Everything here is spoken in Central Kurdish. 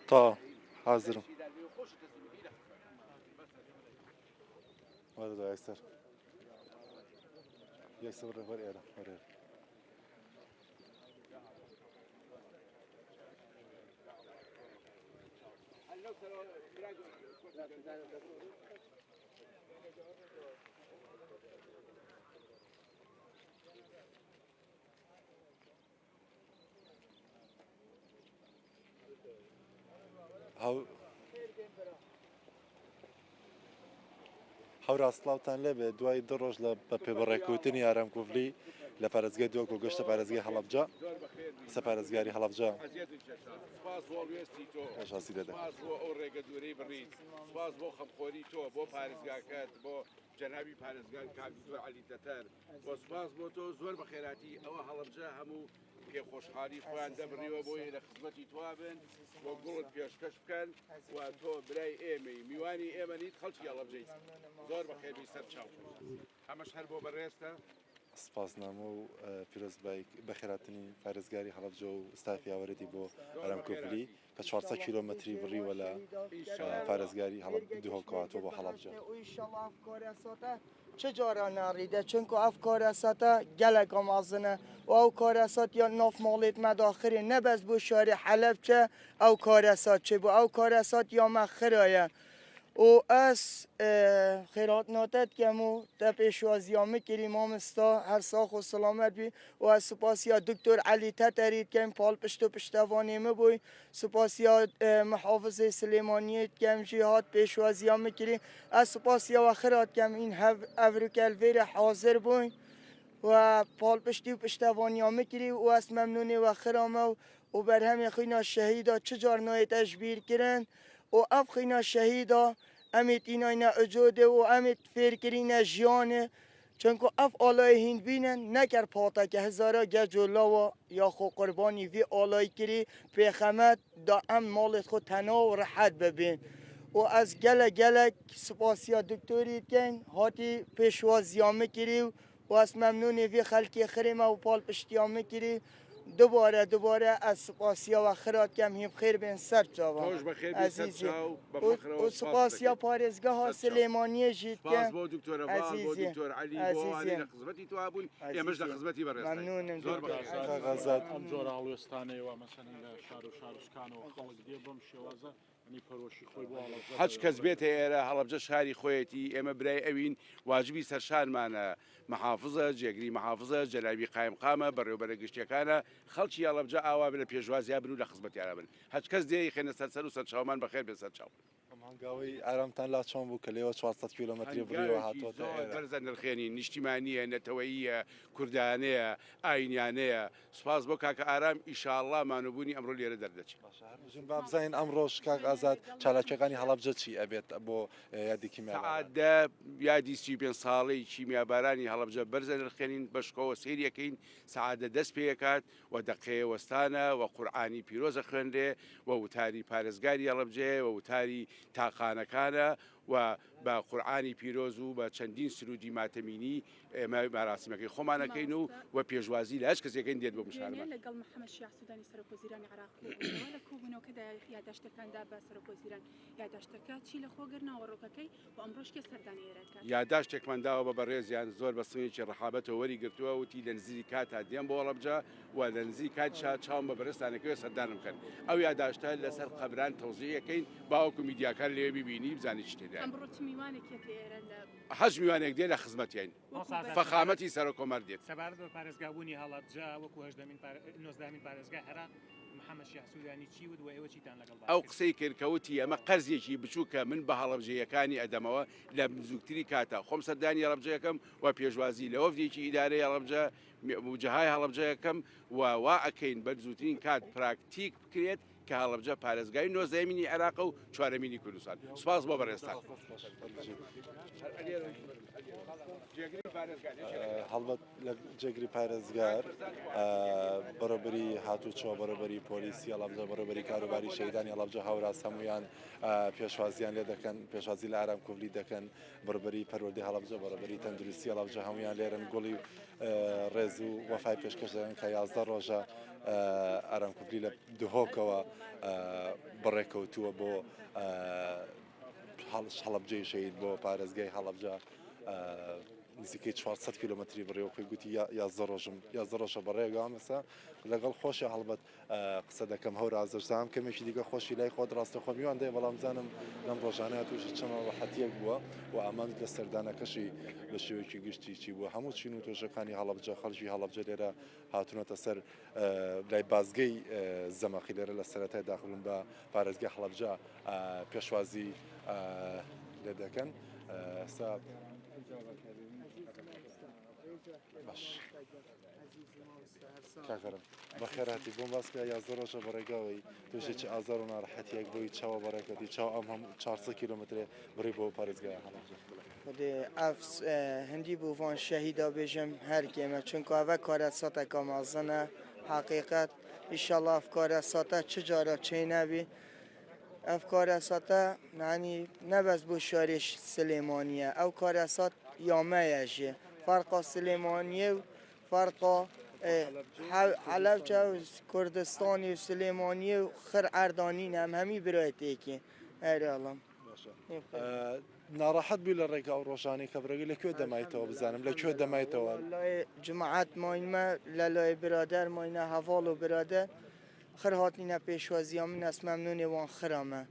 تا حاضرم وارد يكسر يكسر ورقة ورقة هەورا سڵاوتان لێبێ دوای دو ڕۆژ لە بە پێبڕێکوتنی ئارام کوفلی لە پارێزگای دووەک و گەشتە پارێزگای هەڵەبجە سە پارێزگاری هەڵەبجە ئەشاسی دەدە ئەو ڕێگە دوورەی بڕیت سواز بۆ خەمخۆری تۆ بۆ پارێزگاکەت بۆ جەنابی پارێزگای کاکتۆر عەلی تەتەر بۆ سپاس بۆ تۆ زۆر بە خێراتی ئەوە هەڵەبجە هەموو پێخۆشحالی خۆیان دەبڕیوە بۆی لە خزمەتی توابن بۆ گوڵت پێشکەش بکەن و تۆ برای ئێمەی میوانی ئێمە نیت خەڵکی هەڵەبجەیت زۆر بە خێری سەر چاو ئەمەش هەر بۆ بەڕێستە سپاسنامە و پیرۆزبای بەخێراتنی پارێزگاری هەڵەبجە و ستافی ئاوەرێتی بۆ ئارام کوفلی کە 400 کیلۆمەتری بڕیوە لە پارێزگاری دووهۆکەواتەوە بۆ هەڵەبجە چه جارا نریده چون که افکار اساتا گلک آمازنه و او کار اسات یا ناف مالت مداخره نبز بو شهر حلب چه او کار اسات چه بو او کار اسات یا مخرایه و از خیرات ناتت کمو تا پیشوازیامه کریم آمستا هر ساخ و سلامت بی و از سپاسیا دکتر علی تترید کم پال پشت و پشتوانیمه بوی سپاسیا محافظ سلیمانیت کم جهاد پیشوازیامه کریم از سپاسیا و خیرات کم این افروکل ویر حاضر بوی و پال پشتی و پشتوانیامه کریم و از ممنونی و خیرامه و بر همه خینا شهیدا چجار نای تشبیر کرن و اف خینا شهیدا امید ایناینا اجوده و امید فکرین جیانه چونکه اف آلای هند بینن نکر پاتا که هزارا گجولا و یا خو قربانی وی آلای کری پیخمت دا ام مالت خود تنا و راحت ببین و از گلک سپاسیا دکتوری کن هاتی پیشوازیامه کری و از ممنونی وی خلکی خریم و پال پشتیامه کری دوباره از سپاسیا و خیرات کم هم خیر بین سر جوان عزیزی و سپاسیا پارێزگاه ها سلیمانی جید کم بۆ دکتۆر ئەڤال بۆ دکتۆر عەلی بۆ هەنی لە خزمەتی تو هەبوون ئێمەش لە خزمەتی بەڕێستای ممنونم زۆر غەزات ئەم جۆرە هەڵوێستانەوە مەسەن لە شار و شارستانەوە خەڵک دێ بەم شێوازە پەرۆشی خۆی بۆ هەچ کەس بێتە ئێرە هەڵەبجە شاری خۆیەتی ئێمە برای ئەوین واجبی سەرشانمانە محافظە جێگری محافظە جەنابی قایمقامە بەڕێوەبەرە گشتیەکانە خەڵکی هەڵەبجە ئاوا بن لە پێشوازیا بن و لە خزمەتیانە بن هەچ کەس دێ خێنە سەر و سەرچاومان بەخێر بێ سەرچاو هەنگاوی ئارامتان لا چۆن بوو کە لێوە 400 کیلۆمەتری بڕیوە هاتووەتە بەرزە نرخێنی نیشتیمانیە نەتەوەییە کوردانەیە ئاینیانەیە سوپاس بۆ کاکە ئارام ئیشاءڵڵا مانوبوونی ئەمڕۆ لێرە دەردەچێت با بزانین ئەمڕۆژ کاک ئازاد چالاکیەکانی هەڵەبجە چی ئەبێت بۆ یادی سعادە یادی 35 ساڵەی کیمیابارانی هەڵەبجە بەرزە نرخێنین بەشکەوە سیریەکەین سعادە دەست پێکات و دەقەیە وەستانە و قورئانی پیرۆزە خوێندێ و وتاری پارێزگاری هەڵەبجەیە و وتاری تاقانەکانە و بە قورئانی پیرۆز و بە چەندین سرودی ماتەمینی ئێمە مەراسیمەکەی خۆمانەکەین و پێشوازی لە هەچ کەسێکەکەین دێت بۆ مشارەمان لەگەڵ محەممەد شیع سوودانی سەرۆکوەزیرانی عێراق لە کۆبوونەوەکەدا یادداشتەکاندا بە سەرۆکوەزیران یادداشتەکە چی لە خۆگرنەوە ڕۆکەکەی بۆ ئەمڕۆژکە سەردانی ئێرەکە یادداشتێکمان داوە بە بەڕێزیان زۆر بە سنوێکی ڕەحابەتەوە وەری گرتووە وتی لە نزیری کاتا دێم بۆ هەڵەبجە و لە نزیک کات چاوم بە بەرزستانەکەوێ سەردانم بکەن ئەو یادداشتە لەسەر قەبران تەوزیعەکەین باوەکو میدیاکار لێ ببینی بزانی چ تێدایە حەج میوانێک دێ لە خزمەتیان فەخامەتی سەر و کۆمەر دێت سەبارەت بە پارێزگابوونی هەڵەبجە وەکو 19مین پارێزگای هەرا محەممەد شیع سوودانی چی ود و ئێوە چیتان لەگەڵ ئەو قسەی کردکەوتی ئەمە قەرزێکی بچووکە من بە هەڵەبجەیەکانی ئەدەمەوە لە زووتری کاتە خۆم سەردانی هەڵەبجەکەم و پێشوازی لە وەفدێکی ئیدارەی هەڵەبجە وجههای هەڵەبجەکەم وا ئەکەین بە زووترین کات پراکتیک بکرێت کە هەڵەبجە پارێزگای نۆزەمینی عێراق و چوارەمینی کوردستان سوپاس بۆ بەڕێستان هەڵبەت لە جێگری پارێزگار بەڕێبەری هاتوچۆ بەڕێبەری پۆلیسی هەڵەبجە بەڕێبەری کاروباری شەیدانی هەڵەبجە هاوراس هەمویان پێشوازیان لێ دەکەن پێشوازی لە ئارام کوردی دەکەن بەڕێبەری پەروەردەی هەڵەبجە بەڕێبەری تەندروستی هەڵەبجە هەمویان لێرن گوڵی ڕێز و وەفای پێشکەش دەکەن کە 11 ڕۆژە ئارام کوردی لە دهۆکەوە بەڕێکەوتووە بۆ هەڵەبجەی شەید بۆ پارێزگای هەڵەبجە نزیکەی 400 کیلومتری بڕێوە خۆی گوتی 11 ڕۆژە بەڕێگا مەسا لەگەڵ خۆشی هەڵبەت قسە دەکەم هەورازەشدام کەمێکی دیگە خۆشی لای خۆت ڕاستە خۆ میوان دێ بەڵام زانم لەم ڕۆژانە تووشی چەمە ڕەحەتیەک بووە و ئامان لە سەردانەکەشی بە شێوەیەکی گشتی چی بووە هەموو چین و تۆژەکانی هەڵەبجە خەڵکی هەڵەبجە لێرە هاتوونەتە سەر لای بازگەی زەمەخی لێرە لە سەرەتای داخلن بە پارێزگای هەڵەبجە پێشوازی لێ دەکەن ئێستا باش کاکەرم بەخێراتی بۆم باسکە 11 ڕۆژە بەڕێگاوی توێژێکی ئازار و ناڕەحەتیەک بۆی چاوە بەڕێکەتی چاو ئەم هەم 400 کیلومترێ بڕی بۆ پارێزگای هەڵەبجە اف هندی بوفان شهیدا بجم هر کیمه چون که اوه کار ساته کامازنه حقیقت ایشالله افکار ساته چجارا چه نبی افکار ساته یعنی نبز بو شارش سلیمانیه او کار سات یامه یجه فرق سلیمانیه و فرق حلب و کردستانی و سلیمانیه و خر اردانی هم همی برایتی که ایره الان ناڕەحەت بووی لە ڕێگا ئەو ڕۆژانی کە بڕێگی لەکوێ دەمایتەوە بزانم لەکوێ دەمایتەوە جماعت ماینمە لە لای برادر ماینە هەواڵ و برادر خر هاتنینە پێشوازیە من ئەس مەمنونێ وان خرامە